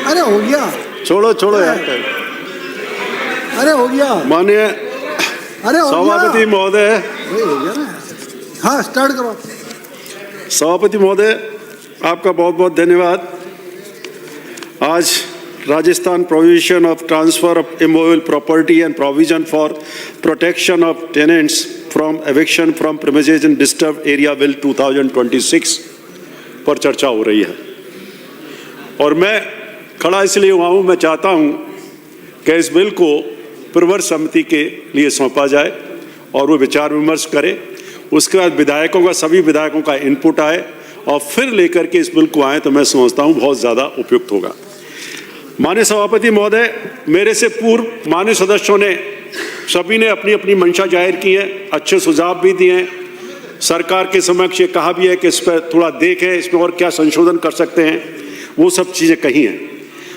अरे हो गया, छोड़ो छोड़ो यार। अरे हो गया, माननीय अरे हो गया, सभापति महोदय, हो गया ना। हाँ, स्टार्ट करो। सभापति महोदय, आपका बहुत बहुत धन्यवाद। आज Rajasthan provision of transfer of immovable property and provision for protection of tenants from eviction from premises in disturb area bill 2026 पर चर्चा हो रही है और मैं खड़ा इसलिए हुआ हूँ, मैं चाहता हूँ कि इस बिल को प्रवर समिति के लिए सौंपा जाए और वो विचार विमर्श करे। उसके बाद विधायकों का, सभी विधायकों का इनपुट आए और फिर लेकर के इस बिल को आए तो मैं समझता हूँ बहुत ज़्यादा उपयुक्त होगा। माननीय सभापति महोदय, मेरे से पूर्व माननीय सदस्यों ने सभी ने अपनी अपनी मंशा जाहिर की है, अच्छे सुझाव भी दिए हैं। सरकार के समक्ष ये कहा भी है कि इस पर थोड़ा देखें, इसमें और क्या संशोधन कर सकते हैं, वो सब चीज़ें कही हैं।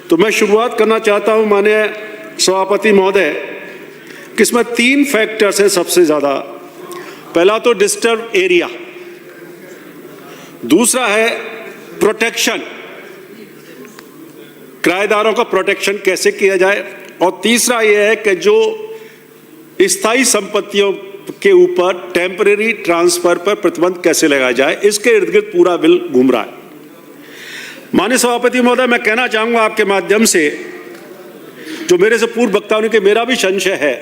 तो मैं शुरुआत करना चाहता हूँ माननीय सभापति महोदय कि इसमें 3 फैक्टर्स हैं सबसे ज़्यादा। पहला तो डिस्टर्ब एरिया, दूसरा है प्रोटेक्शन, किराएदारों का प्रोटेक्शन कैसे किया जाए, और तीसरा यह है कि जो स्थायी संपत्तियों के ऊपर टेम्परेरी ट्रांसफर पर प्रतिबंध कैसे लगाया जाए। इसके इर्द गिर्द पूरा बिल घूम रहा है। माननीय सभापति महोदय, मैं कहना चाहूंगा आपके माध्यम से, जो मेरे से पूर्व वक्ताओं ने कि मेरा भी संशय है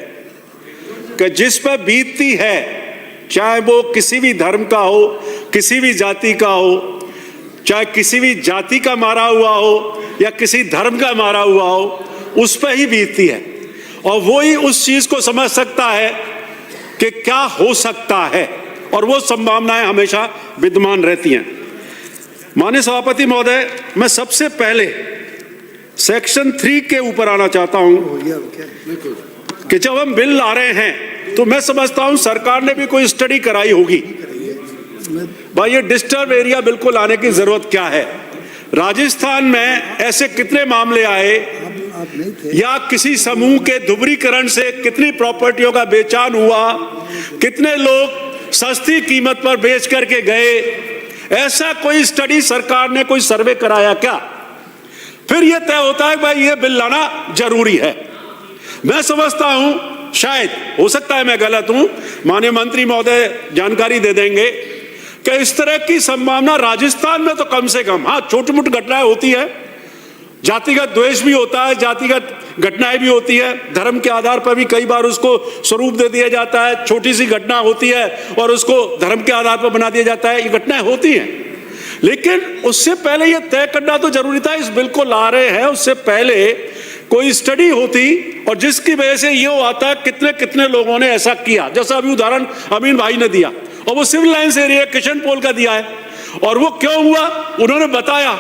कि जिस पर बीतती है, चाहे वो किसी भी धर्म का हो, किसी भी जाति का हो, चाहे किसी भी जाति का मारा हुआ हो या किसी धर्म का मारा हुआ हो, उस पर ही बीतती है और वो ही उस चीज को समझ सकता है कि क्या हो सकता है, और वो संभावनाएं हमेशा विद्यमान रहती हैं। माननीय सभापति महोदय, मैं सबसे पहले सेक्शन 3 के ऊपर आना चाहता हूं कि जब हम बिल ला रहे हैं तो मैं समझता हूं सरकार ने भी कोई स्टडी कराई होगी भाई ये डिस्टर्ब एरिया बिल को लाने की जरूरत क्या है। राजस्थान में ऐसे कितने मामले आए या किसी समूह के धुबरीकरण से कितनी प्रॉपर्टियों का बेचान हुआ, कितने लोग सस्ती कीमत पर बेच करके गए, ऐसा कोई स्टडी सरकार ने, कोई सर्वे कराया क्या? फिर यह तय होता है भाई ये बिल लाना जरूरी है। मैं समझता हूं, शायद हो सकता है मैं गलत हूं, माननीय मंत्री महोदय जानकारी दे देंगे कि इस तरह की संभावना राजस्थान में तो कम से कम, हाँ छोटी मोटी घटनाएं होती है, जातिगत द्वेष भी होता है, जातिगत घटनाएं भी होती है, धर्म के आधार पर भी कई बार उसको स्वरूप दे दिया जाता है, छोटी सी घटना होती है और उसको धर्म के आधार पर बना दिया जाता है, ये घटनाएं होती हैं। लेकिन उससे पहले ये तय करना तो जरूरी था, इस बिल को ला रहे हैं उससे पहले कोई स्टडी होती और जिसकी वजह से ये आता कितने कितने लोगों ने ऐसा किया। जैसा अभी उदाहरण अमीन भाई ने दिया और वो सिविल लाइन्स एरिया किशन पोल का दिया है, और वो क्यों हुआ उन्होंने बताया,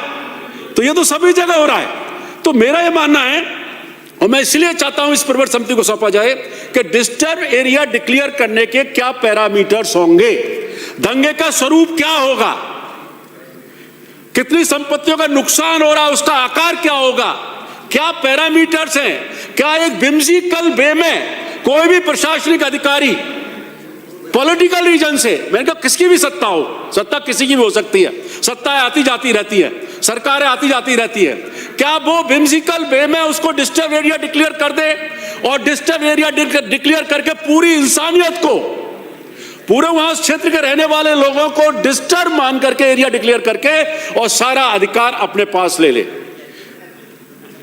तो ये तो सभी जगह हो रहा है। तो मेरा ये मानना है, और मैं इसलिए चाहता हूं इस प्रवर समिति को सौंपा जाए कि डिस्टर्ब एरिया डिक्लेयर करने के क्या पैरामीटर्स होंगे, दंगे का स्वरूप क्या होगा, कितनी संपत्तियों का नुकसान हो रहा है, उसका आकार क्या होगा, क्या पैरामीटर्स हैं। क्या एक whimsical वे में कोई भी प्रशासनिक अधिकारी पॉलिटिकल रीजन से, मैंने कहा किसकी भी सत्ता हो, सत्ता किसी की भी हो सकती है, सत्ताएं आती जाती रहती है, सरकारें आती जाती रहती है, क्या वो whimsical वे में उसको डिस्टर्ब एरिया डिक्लेयर कर दे और डिस्टर्ब एरिया डिक्लेयर करके पूरी इंसानियत को, पूरे वहां क्षेत्र के रहने वाले लोगों को डिस्टर्ब मान करके एरिया डिक्लेयर करके और सारा अधिकार अपने पास ले ले।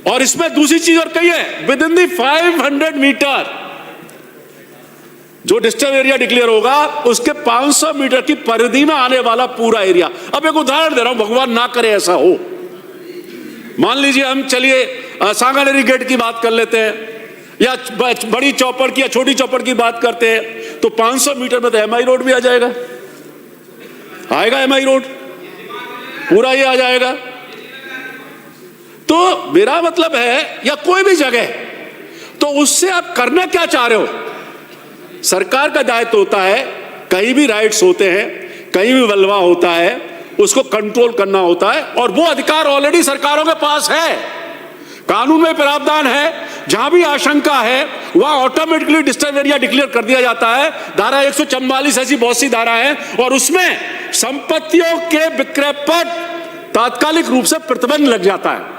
और इसमें दूसरी चीज और कही है, विद इन दी 500 मीटर जो डिस्टर्ब एरिया डिक्लेयर होगा उसके 500 मीटर की परिधि में आने वाला पूरा एरिया। अब एक उदाहरण दे रहा हूं, भगवान ना करे ऐसा हो, मान लीजिए हम चलिए सांगानेरी गेट की बात कर लेते हैं या बड़ी चौपड़ की या छोटी चौपड़ की बात करते हैं, तो 500 मीटर में तो एमआई रोड भी आ जाएगा, आएगा एमआई रोड पूरा ही आ जाएगा। तो मेरा मतलब है, या कोई भी जगह, तो उससे आप करना क्या चाह रहे हो? सरकार का दायित्व होता है, कहीं भी राइट्स होते हैं, कहीं भी बलवा होता है, उसको कंट्रोल करना होता है, और वो अधिकार ऑलरेडी सरकारों के पास है, कानून में प्रावधान है, जहां भी आशंका है वहां ऑटोमेटिकली डिस्टर्ब एरिया डिक्लेयर कर दिया जाता है। धारा 144 ऐसी बहुत सी धारा है, और उसमें संपत्तियों के विक्रय पर तात्कालिक रूप से प्रतिबंध लग जाता है।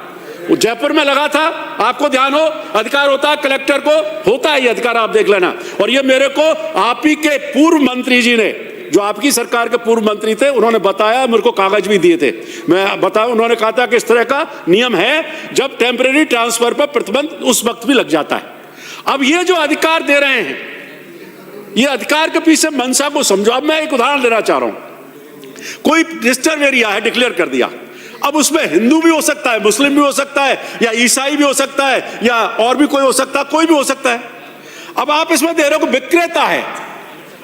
वो जयपुर में लगा था, आपको ध्यान हो, अधिकार होता है कलेक्टर को, होता है ये अधिकार, आप देख लेना। और ये मेरे को आप ही के पूर्व मंत्री जी ने, जो आपकी सरकार के पूर्व मंत्री थे, उन्होंने बताया, मेरे को कागज भी दिए थे, मैं बताऊं, उन्होंने कहा था कि इस तरह का नियम है, जब टेम्परेरी ट्रांसफर पर प्रतिबंध उस वक्त भी लग जाता है। अब ये जो अधिकार दे रहे हैं, ये अधिकार के पीछे मंशा को समझो। अब मैं एक उदाहरण देना चाह रहा हूं, कोई डिस्टर्ब एरिया है, डिक्लेयर कर दिया, अब उसमें हिंदू भी हो सकता है, मुस्लिम भी हो सकता है, या ईसाई भी हो सकता है, या और भी कोई हो सकता है, कोई भी हो सकता है। अब आप इसमें दे रहे हो, विक्रेता है,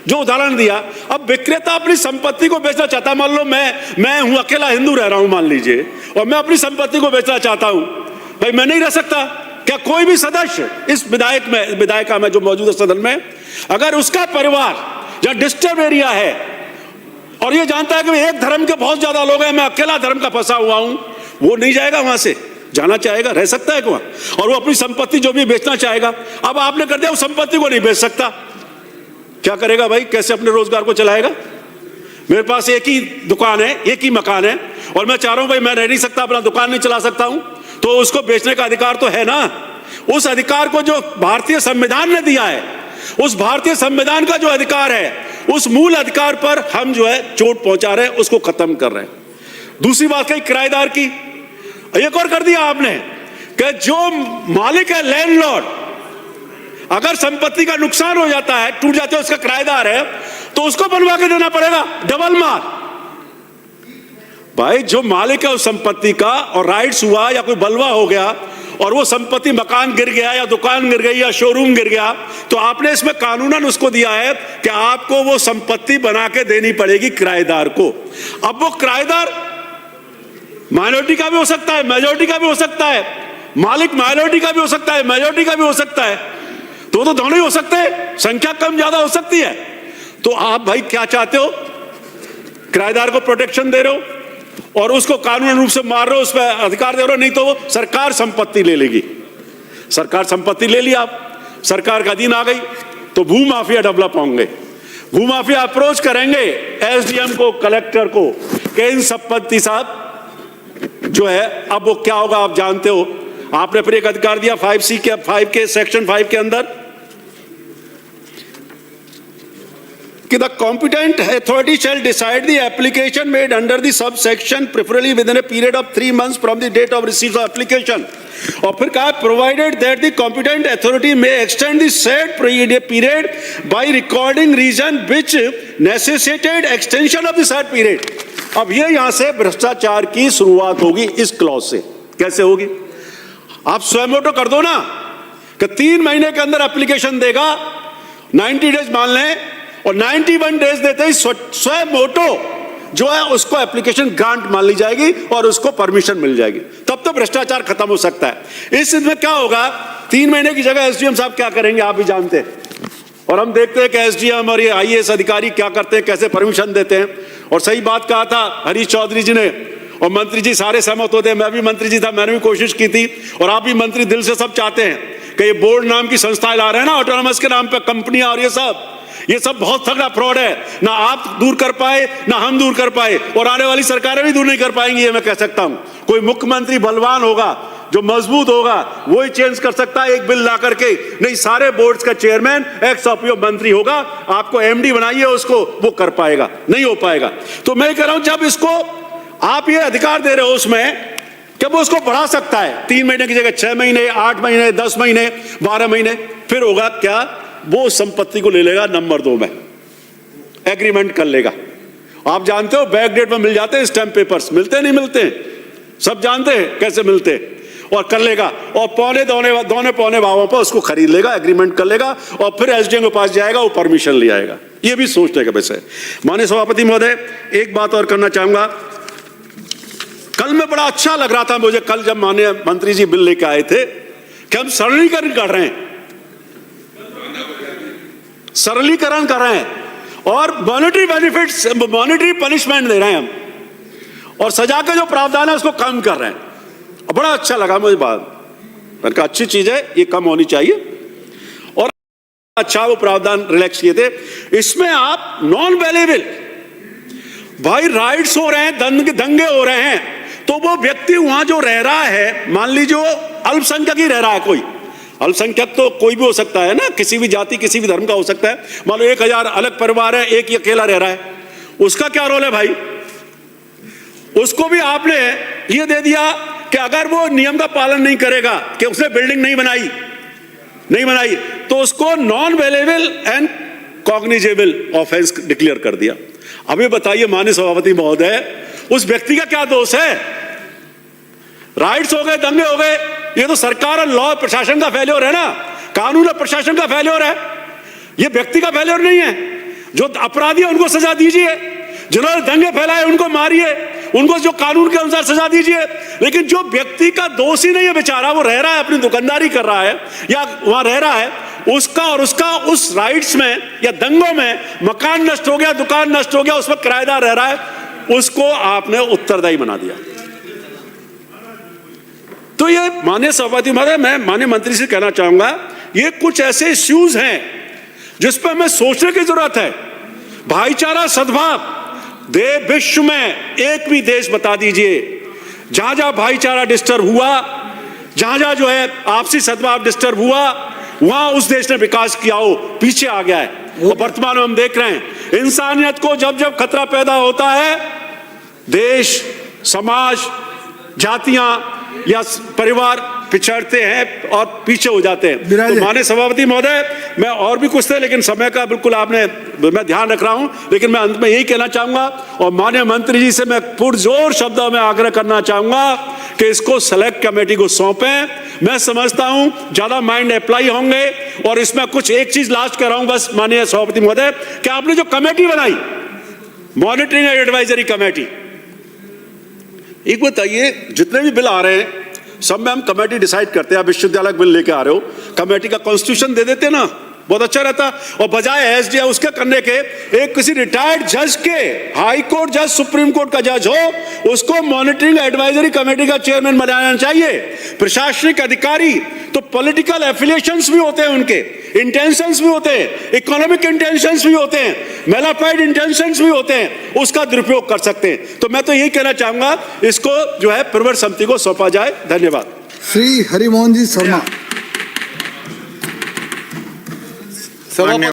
जो उदाहरण दिया, अब विक्रेता अपनी संपत्ति को बेचना चाहता है। मान लो मैं हूं, अकेला हिंदू रह रहा हूं मान लीजिए, और मैं अपनी संपत्ति को बेचना चाहता हूं, भाई मैं नहीं रह सकता? क्या कोई भी सदस्य इस विधायिका में जो मौजूद है सदन में, अगर उसका परिवार जहां डिस्टर्ब एरिया है और ये जानता है कि एक धर्म के बहुत ज्यादा लोग हैं, मैं अकेला धर्म का फंसा हुआ हूं, वो नहीं जाएगा वहां से, जाना चाहेगा, रह सकता है वहां, और वो अपनी संपत्ति जो भी बेचना चाहेगा। अब आपने कर दिया वो संपत्ति को नहीं बेच सकता, क्या करेगा भाई, कैसे अपने रोजगार को चलाएगा? मेरे पास एक ही दुकान है, एक ही मकान है, और मैं चाह रहा हूं भाई मैं रह नहीं सकता, अपना दुकान नहीं चला सकता हूं, तो उसको बेचने का अधिकार तो है ना। उस अधिकार को जो भारतीय संविधान ने दिया है, उस भारतीय संविधान का जो अधिकार है, उस मूल अधिकार पर हम जो है चोट पहुंचा रहे हैं, उसको खत्म कर रहे हैं। दूसरी बात कही किराएदार की, एक और कर दिया आपने कि जो मालिक है, लैंडलॉर्ड, अगर संपत्ति का नुकसान हो जाता है, टूट जाते है, उसका किराएदार है, तो उसको बनवा के देना पड़ेगा, डबल मार। भाई जो मालिक है उस संपत्ति का, और राइट्स हुआ या कोई बलवा हो गया, और वो संपत्ति, मकान गिर गया या दुकान गिर गई या शोरूम गिर गया, तो आपने इसमें कानूनन उसको दिया है कि आपको वो संपत्ति बना के देनी पड़ेगी किराएदार को। अब वो किराएदार माइनॉरिटी का भी हो सकता है, मेजॉरिटी का भी हो सकता है, मालिक माइनॉरिटी का भी हो सकता है, मेजॉरिटी का भी हो सकता है, तो दोनों ही हो सकते हैं, संख्या कम ज्यादा हो सकती है। तो आप भाई क्या चाहते हो? किराएदार को प्रोटेक्शन दे रहे हो और उसको कानूनी रूप से मार रहे हो, उस पर अधिकार दे रहे हो, नहीं तो वो सरकार संपत्ति ले लेगी। सरकार संपत्ति ले ली, आप सरकार का अधीन आ गई, तो भू माफिया डेवलप होंगे। भू माफिया अप्रोच करेंगे एसडीएम को, कलेक्टर को, कि इन संपत्ति साहब जो है, अब वो क्या होगा आप जानते हो। आपने फिर एक अधिकार दिया 5C के 5 के सेक्शन 5 के अंदर कि the competent authority shall decide the application made under the sub section preferably with in a period of 3 months from the date of receive of application. और फिर कहा provided that the competent authority may extend the said period by recording reason which necessitated extension of the said period. अब ये यहां से भ्रष्टाचार की शुरुआत होगी इस क्लॉज से। कैसे होगी? आप स्वयं कर दो ना कि 3 महीने के अंदर एप्लीकेशन देगा, 90 डेज मान लें, और 91 डेज देते ही स्वयं जो है उसको एप्लीकेशन ग्रांट मान ली जाएगी और उसको परमिशन मिल जाएगी, तब तो भ्रष्टाचार खत्म हो सकता है। इस में क्या होगा, 3 महीने की जगह एसडीएम साहब क्या करेंगे आप भी जानते हैं, और हम देखते हैं कि एसडीएम और ये आईएएस अधिकारी क्या करते हैं, कैसे परमिशन देते हैं। और सही बात कहा था हरीश चौधरी जी ने, और मंत्री जी सारे सहमत होते हैं, मैं भी मंत्री जी था, मैंने भी कोशिश की थी, और आप भी मंत्री दिल से सब चाहते हैं कि ये बोर्ड नाम की संस्थाएं ला रहे हैं ना, ऑटोनॉमस के नाम पे कंपनियां, और ये सब बहुत तगड़ा फ्रॉड है। ना आप दूर कर पाए, ना हम दूर कर पाए, और आने वाली सरकारें भी दूर नहीं कर पाएंगी, ये मैं कह सकता हूं। कोई मुख्यमंत्री बलवान होगा, जो मजबूत होगा, वही चेंज कर सकता है एक बिल ला करके, नहीं सारे बोर्ड्स का चेयरमैन एक्स ऑफिशियो मंत्री होगा, आपको एमडी बनाइए उसको, वो कर पाएगा, नहीं हो पाएगा। तो मैं कह रहा हूं जब इसको आप ये अधिकार दे रहे हो उसमें, कि वो उसको बढ़ा सकता है 3 महीने की जगह 6 महीने, 8 महीने, 10 महीने, 12 महीने, फिर होगा क्या, वो संपत्ति को ले लेगा नंबर 2 में, एग्रीमेंट कर लेगा। आप जानते हो बैक डेट में मिल जाते हैं स्टैम्प पेपर्स, मिलते नहीं मिलते, सब जानते हैं कैसे मिलते, और कर लेगा, और दौने पौने भावों पर उसको खरीद लेगा, एग्रीमेंट कर लेगा, और फिर एसडीएम के पास जाएगा, वो परमिशन ले आएगा। ये भी सोचने का विषय। माननीय सभापति महोदय, एक बात और करना चाहूंगा। कल में बड़ा अच्छा लग रहा था मुझे, कल जब माननीय मंत्री जी बिल लेके आए थे कि हम सरलीकरण कर रहे हैं, सरलीकरण कर रहे हैं, और मॉनेटरी बेनिफिट्स, मॉनेटरी पनिशमेंट दे रहे हैं हम, और सजा के जो प्रावधान है उसको कम कर रहे हैं। बड़ा अच्छा लगा मुझे बात, मैंने कहा अच्छी चीज है, ये कम होनी चाहिए, और अच्छा वो प्रावधान रिलैक्स किए थे। इसमें आप नॉन वेलेबल, भाई राइट्स हो रहे हैं, दंगे हो रहे हैं, तो वो व्यक्ति वहां जो रह रहा है, मान लीजिए अल्पसंख्यक ही रह रहा है, कोई अल्पसंख्यक तो कोई भी हो सकता है ना, किसी भी जाति किसी भी धर्म का हो सकता है। मान लो 1000 अलग परिवार है, एक ही अकेला रह रहा है, उसका क्या रोल है भाई? उसको भी आपने ये दे दिया कि अगर वो नियम का पालन नहीं करेगा, कि उसने बिल्डिंग नहीं बनाई तो उसको non वेलेबल and cognizable offence declare कर दिया। अब ये बताइए माननीय सभापति महोदय, उस व्यक्ति का क्या दोष है? राइट्स हो गए, दंगे हो गए, ये तो सरकार और लॉ प्रशासन का फेल्योर है ना, कानून और प्रशासन का फेल्योर है, ये व्यक्ति का फेल्योर नहीं है। जो अपराधी है उनको सजा दीजिए, जिन्होंने दंगे फैलाए उनको मारिए, उनको जो कानून के अनुसार सजा दीजिए, लेकिन जो व्यक्ति का दोष ही नहीं है बेचारा, वो रह रहा है, अपनी दुकानदारी कर रहा है या वहां रह रहा है, उसका और उसका उस राइट्स में या दंगों में मकान नष्ट हो गया, दुकान नष्ट हो गया, उसमें किराएदार रह रहा है, उसको आपने उत्तरदायी बना दिया। तो ये माननीय सभापति महोदय, मैं माननीय मंत्री से कहना चाहूंगा, ये कुछ ऐसे इश्यूज हैं जिस पर हमें सोचने की जरूरत है। भाईचारा, सद्भाव, विश्व में एक भी देश बता दीजिए जहां जहां भाईचारा डिस्टर्ब हुआ, जहां जहां जो है आपसी सद्भाव डिस्टर्ब हुआ, वहां उस देश ने विकास किया हो पीछे आ गया है। और वर्तमान में हम देख रहे हैं, इंसानियत को जब जब खतरा पैदा होता है, देश, समाज, जातियां या परिवार पिछड़ते हैं और पीछे हो जाते हैं। तो माननीय सभापति महोदय, मैं और भी कुछ थे, लेकिन समय का बिल्कुल मैं ध्यान रख रहा हूं, लेकिन मैं अंत में यही कहना चाहूंगा और माननीय मंत्री जी से मैं पुरजोर शब्दों में आग्रह करना चाहूंगा कि इसको सेलेक्ट कमेटी को सौंपें। मैं समझता हूं ज्यादा माइंड अप्लाई होंगे, और इसमें कुछ एक चीज लास्ट कर रहा हूं बस माननीय सभापति महोदय, कि आपने जो कमेटी बनाई, मॉनिटरिंग एंड एडवाइजरी कमेटी, एक बताइए, जितने भी बिल आ रहे हैं सब में हम कमेटी डिसाइड करते हैं। आप विश्वविद्यालय बिल लेके आ रहे हो, कमेटी का कॉन्स्टिट्यूशन दे देते ना, बहुत अच्छा रहता। और बजाय एसडीए उसके करने के, एक किसी रिटायर्ड जज के, हाई कोर्ट जज, सुप्रीम कोर्ट का जज हो, उसको मॉनिटरिंग एडवाइजरी कमेटी का चेयरमैन बनाना चाहिए। प्रशासनिक अधिकारी तो पॉलिटिकल एफिलिएशंस भी होते हैं, उनके इंटेंशंस भी होते हैं, इकोनॉमिक इंटेंशंस भी होते हैं, मेलाफाइड इंटेंशंस भी होते हैं, उसका दुरुपयोग कर सकते हैं। तो मैं तो यही कहना चाहूंगा, इसको जो है प्रवर समिति को सौंपा जाए। धन्यवाद। श्री हरिमोहन जी शर्मा।